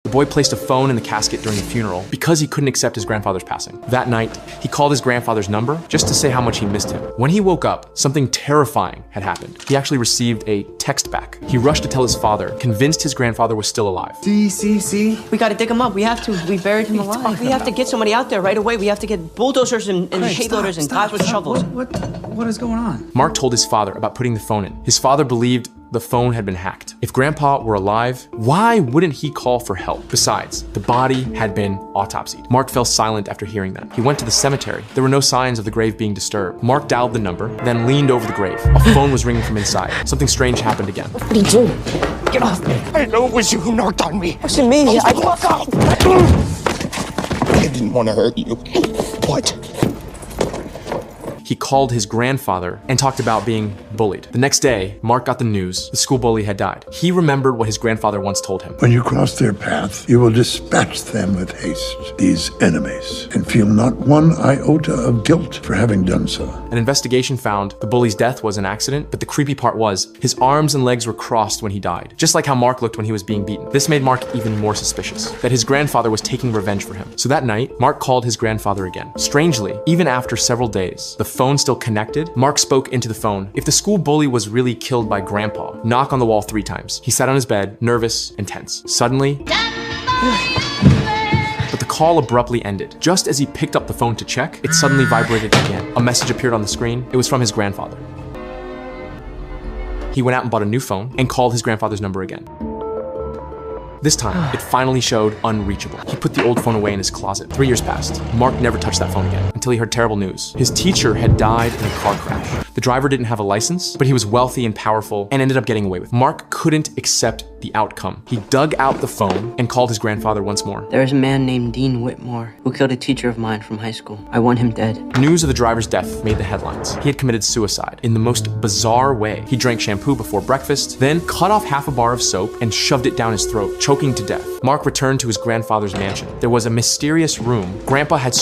The boy placed a phone in the casket during the funeral because he couldn't accept his grandfather's passing. That night, he called his grandfather's number just to say how much he missed him. When he woke up, something terrifying had happened. He actually received a text back. He rushed to tell his father, convinced his grandfather was still alive. See? We gotta dig him up. We have to. We buried him alive. We have to get somebody out there right away. We have to get bulldozers and hay loaders and guys with shovels. What is going on? Mark told his father about putting the phone in. His father believed the phone had been hacked. If Grandpa were alive, why wouldn't he call for help? Besides, the body had been autopsied. Mark fell silent after hearing that. He went to the cemetery. There were no signs of the grave being disturbed. Mark dialed the number, then leaned over the grave. A phone was ringing from inside. Something strange happened again. What are you doing? Get off me. I know it was you who knocked on me. What's it mean? I didn't want to hurt you. What? He called his grandfather and talked about being bullied. The next day, Mark got the news the school bully had died. He remembered what his grandfather once told him. When you cross their path, you will dispatch them with haste, these enemies, and feel not one iota of guilt for having done so. An investigation found the bully's death was an accident, but the creepy part was his arms and legs were crossed when he died, just like how Mark looked when he was being beaten. This made Mark even more suspicious, that his grandfather was taking revenge for him. So that night, Mark called his grandfather again. Strangely, even after several days, the phone still connected. Mark spoke into the phone. If the school bully was really killed by Grandpa, knock on the wall 3 times. He sat on his bed, nervous and tense. Suddenly, but the call abruptly ended. Just as he picked up the phone to check, it suddenly vibrated again. A message appeared on the screen. It was from his grandfather. He went out and bought a new phone and called his grandfather's number again. This time, it finally showed unreachable. He put the old phone away in his closet. 3 years passed. Mark never touched that phone again until he heard terrible news. His teacher had died in a car crash. The driver didn't have a license, but he was wealthy and powerful and ended up getting away with it. Mark couldn't accept the outcome. He dug out the phone and called his grandfather once more. There's a man named Dean Whitmore who killed a teacher of mine from high school. I want him dead. News of the driver's death made the headlines. He had committed suicide in the most bizarre way. He drank shampoo before breakfast, then cut off half a bar of soap and shoved it down his throat, choking to death. Mark returned to his grandfather's mansion. There was a mysterious room. Grandpa had